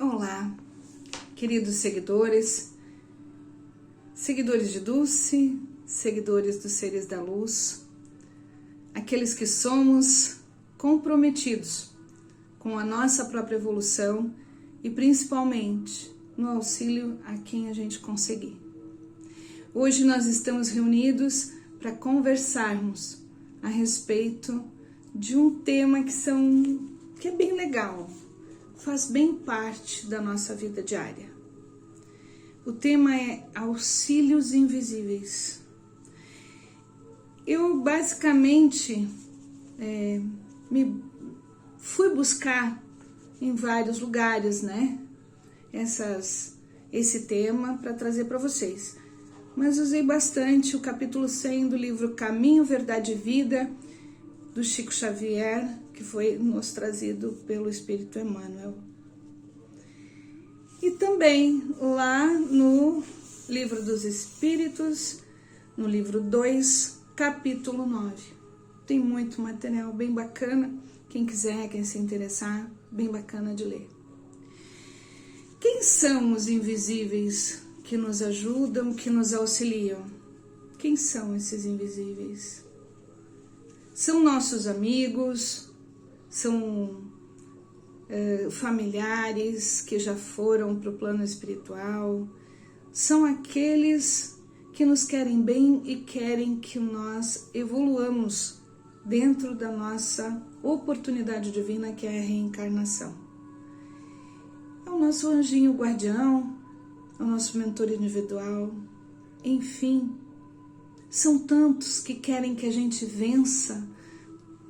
Olá, queridos seguidores de Dulce, seguidores dos Seres da Luz, aqueles que somos comprometidos com a nossa própria evolução e principalmente no auxílio a quem a gente conseguir. Hoje nós estamos reunidos para conversarmos a respeito de um tema que é bem legal, faz bem parte da nossa vida diária. O tema é auxílios invisíveis. Eu basicamente fui buscar em vários lugares, esse tema para trazer para vocês. Mas usei bastante o capítulo 100 do livro Caminho, Verdade e Vida, do Chico Xavier, que foi nos trazido pelo Espírito Emmanuel. E também lá no Livro dos Espíritos, no livro 2, capítulo 9. Tem muito material bem bacana, quem quiser, quem se interessar, bem bacana de ler. Quem são os invisíveis que nos ajudam, que nos auxiliam? Quem são esses invisíveis? São nossos amigos, são familiares que já foram para o plano espiritual, são aqueles que nos querem bem e querem que nós evoluamos dentro da nossa oportunidade divina, que é a reencarnação. É o nosso anjinho guardião, é o nosso mentor individual, enfim, são tantos que querem que a gente vença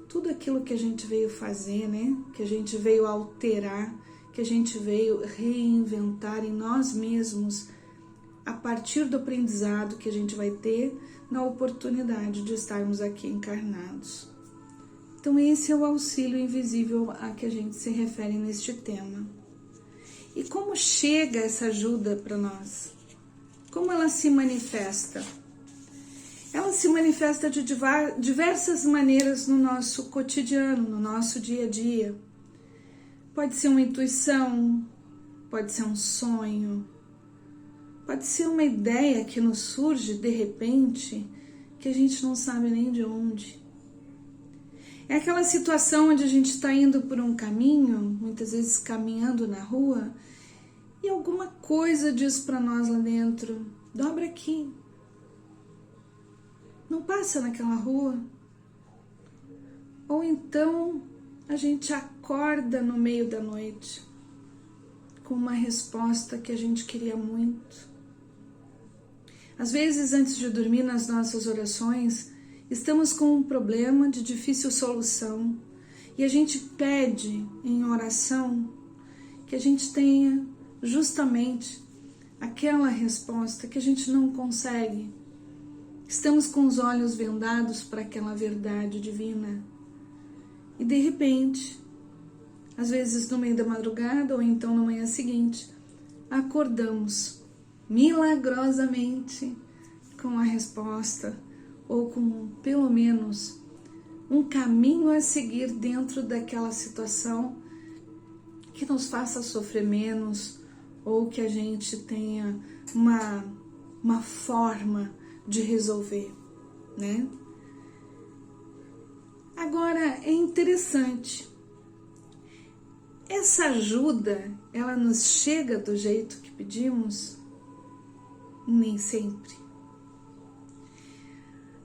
tudo aquilo que a gente veio fazer, que a gente veio alterar, que a gente veio reinventar em nós mesmos a partir do aprendizado que a gente vai ter na oportunidade de estarmos aqui encarnados. Então esse é o auxílio invisível a que a gente se refere neste tema. E como chega essa ajuda para nós? Como ela se manifesta? Ela se manifesta de diversas maneiras no nosso cotidiano, no nosso dia a dia. Pode ser uma intuição, pode ser um sonho, pode ser uma ideia que nos surge de repente, que a gente não sabe nem de onde. É aquela situação onde a gente está indo por um caminho, muitas vezes caminhando na rua, e alguma coisa diz para nós lá dentro: dobra aqui. Não passa naquela rua. Ou então a gente acorda no meio da noite com uma resposta que a gente queria muito. Às vezes, antes de dormir, nas nossas orações, estamos com um problema de difícil solução e a gente pede em oração que a gente tenha justamente aquela resposta que a gente não consegue. Estamos com os olhos vendados para aquela verdade divina. E de repente, às vezes no meio da madrugada ou então na manhã seguinte, acordamos milagrosamente com a resposta ou com pelo menos um caminho a seguir dentro daquela situação que nos faça sofrer menos ou que a gente tenha uma forma de resolver, Agora, é interessante, essa ajuda, ela nos chega do jeito que pedimos? Nem sempre.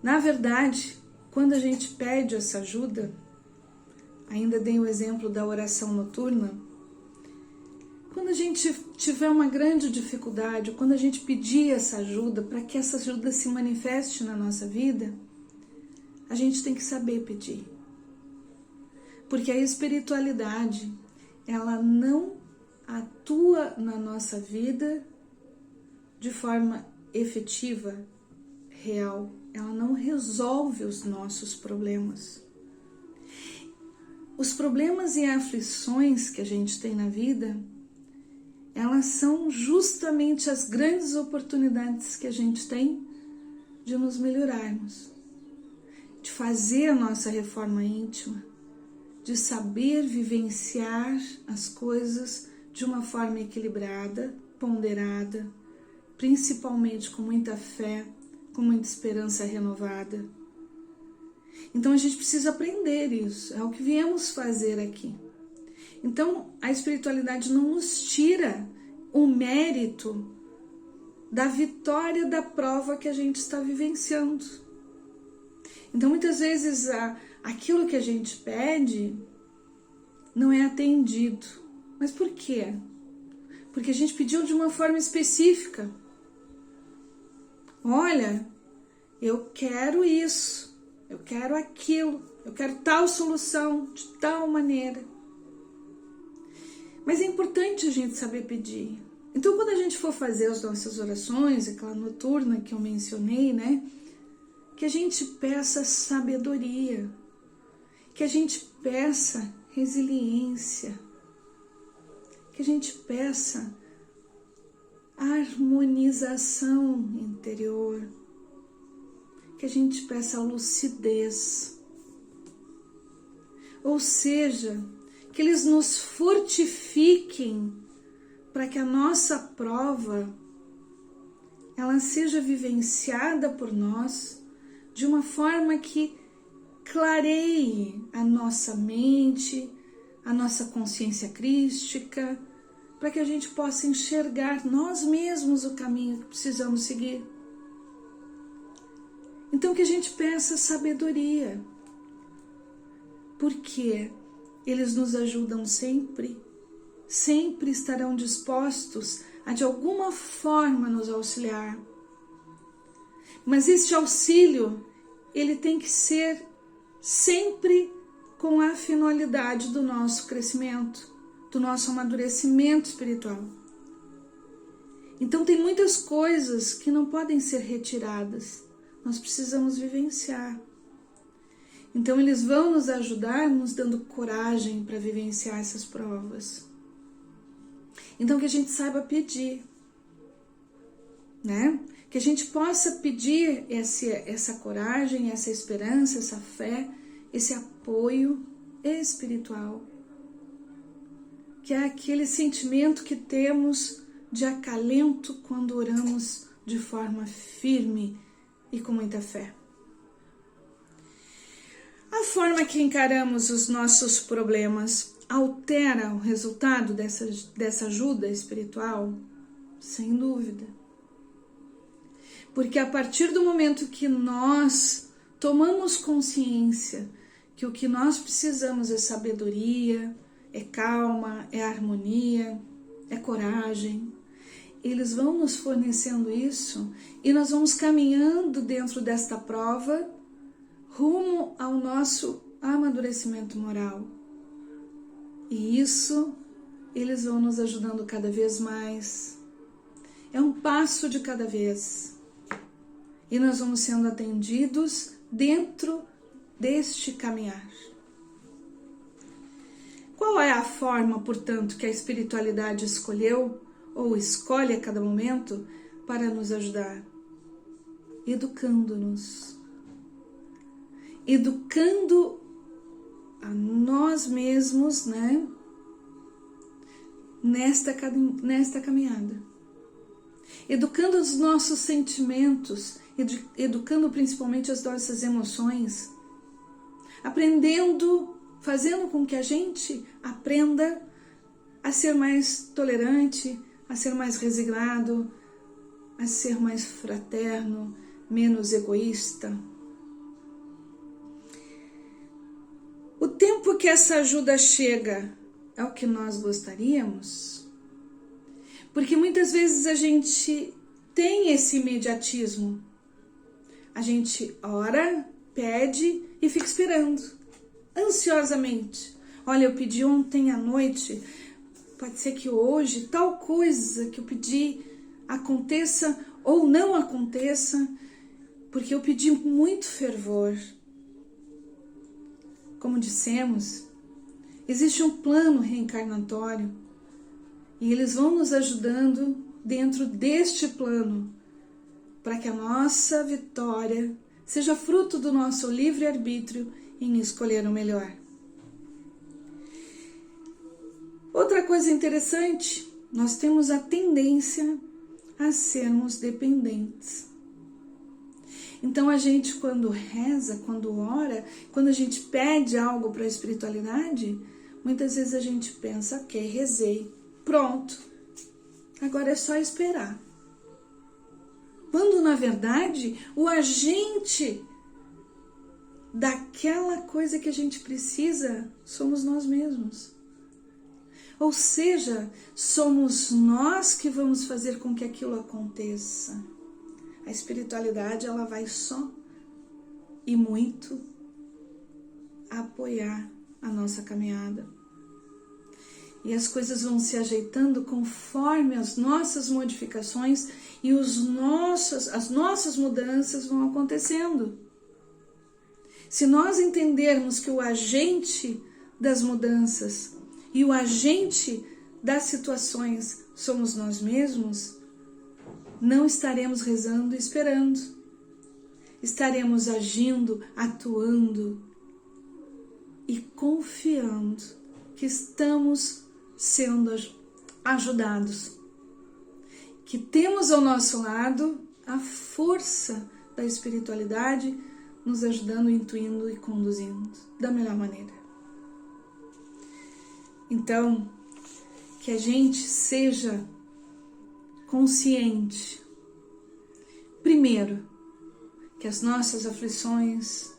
Na verdade, quando a gente pede essa ajuda, ainda dei o exemplo da oração noturna, quando a gente tiver uma grande dificuldade, quando a gente pedir essa ajuda, para que essa ajuda se manifeste na nossa vida, a gente tem que saber pedir. Porque a espiritualidade, ela não atua na nossa vida de forma efetiva, real. Ela não resolve os nossos problemas. Os problemas e aflições que a gente tem na vida, elas são justamente as grandes oportunidades que a gente tem de nos melhorarmos, de fazer a nossa reforma íntima, de saber vivenciar as coisas de uma forma equilibrada, ponderada, principalmente com muita fé, com muita esperança renovada. Então a gente precisa aprender isso, é o que viemos fazer aqui. Então a espiritualidade não nos tira o mérito da vitória da prova que a gente está vivenciando. Então muitas vezes aquilo que a gente pede não é atendido. Mas por quê? Porque a gente pediu de uma forma específica. Olha, eu quero isso, eu quero aquilo, eu quero tal solução, de tal maneira. Mas é importante a gente saber pedir. Então, quando a gente for fazer as nossas orações, aquela noturna que eu mencionei, né? Que a gente peça sabedoria, que a gente peça resiliência, que a gente peça harmonização interior, que a gente peça lucidez. Ou seja, que eles nos fortifiquem para que a nossa prova ela seja vivenciada por nós de uma forma que clareie a nossa mente, a nossa consciência crística, para que a gente possa enxergar nós mesmos o caminho que precisamos seguir. Então que a gente peça sabedoria, porque eles nos ajudam sempre, sempre estarão dispostos a de alguma forma nos auxiliar. Mas este auxílio, ele tem que ser sempre com a finalidade do nosso crescimento, do nosso amadurecimento espiritual. Então tem muitas coisas que não podem ser retiradas, nós precisamos vivenciar. Então eles vão nos ajudar nos dando coragem para vivenciar essas provas. Então que a gente saiba pedir, né? Que a gente possa pedir essa coragem, essa esperança, essa fé, esse apoio espiritual. Que é aquele sentimento que temos de acalento quando oramos de forma firme e com muita fé. A forma que encaramos os nossos problemas altera o resultado dessa ajuda espiritual? Sem dúvida. Porque a partir do momento que nós tomamos consciência que o que nós precisamos é sabedoria, é calma, é harmonia, é coragem, eles vão nos fornecendo isso e nós vamos caminhando dentro desta prova rumo ao nosso amadurecimento moral. E isso, eles vão nos ajudando cada vez mais. É um passo de cada vez. E nós vamos sendo atendidos dentro deste caminhar. Qual é a forma, portanto, que a espiritualidade escolheu ou escolhe a cada momento para nos ajudar? Educando-nos. Educando a nós mesmos, né? Nesta caminhada. Educando os nossos sentimentos, educando principalmente as nossas emoções, aprendendo, fazendo com que a gente aprenda a ser mais tolerante, a ser mais resignado, a ser mais fraterno, menos egoísta. O tempo que essa ajuda chega é o que nós gostaríamos? Porque muitas vezes a gente tem esse imediatismo. A gente ora, pede e fica esperando, ansiosamente. Olha, eu pedi ontem à noite, pode ser que hoje tal coisa que eu pedi aconteça ou não aconteça, porque eu pedi muito fervor. Como dissemos, existe um plano reencarnatório e eles vão nos ajudando dentro deste plano para que a nossa vitória seja fruto do nosso livre-arbítrio em escolher o melhor. Outra coisa interessante, nós temos a tendência a sermos dependentes. Então a gente, quando reza, quando ora, quando a gente pede algo para a espiritualidade, muitas vezes a gente pensa, ok, rezei, pronto, agora é só esperar. Quando na verdade o agente daquela coisa que a gente precisa somos nós mesmos. Ou seja, somos nós que vamos fazer com que aquilo aconteça. A espiritualidade, ela vai só e muito apoiar a nossa caminhada. E as coisas vão se ajeitando conforme as nossas modificações e as nossas mudanças vão acontecendo. Se nós entendermos que o agente das mudanças e o agente das situações somos nós mesmos, não estaremos rezando e esperando. Estaremos agindo, atuando e confiando que estamos sendo ajudados. Que temos ao nosso lado a força da espiritualidade nos ajudando, intuindo e conduzindo da melhor maneira. Então, que a gente seja consciente, primeiro, que as nossas aflições,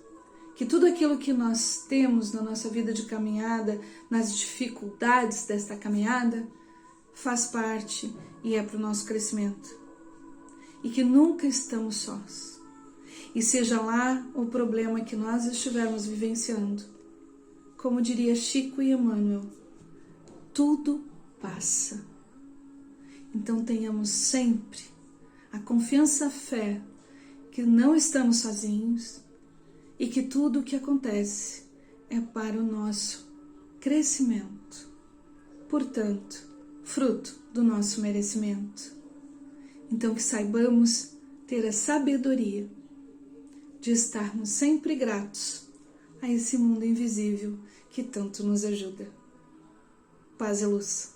que tudo aquilo que nós temos na nossa vida de caminhada, nas dificuldades desta caminhada, faz parte e é para o nosso crescimento. E que nunca estamos sós. E seja lá o problema que nós estivermos vivenciando, como diria Chico e Emmanuel, tudo passa. Então tenhamos sempre a confiança, a fé, que não estamos sozinhos e que tudo o que acontece é para o nosso crescimento. Portanto, fruto do nosso merecimento. Então que saibamos ter a sabedoria de estarmos sempre gratos a esse mundo invisível que tanto nos ajuda. Paz e luz.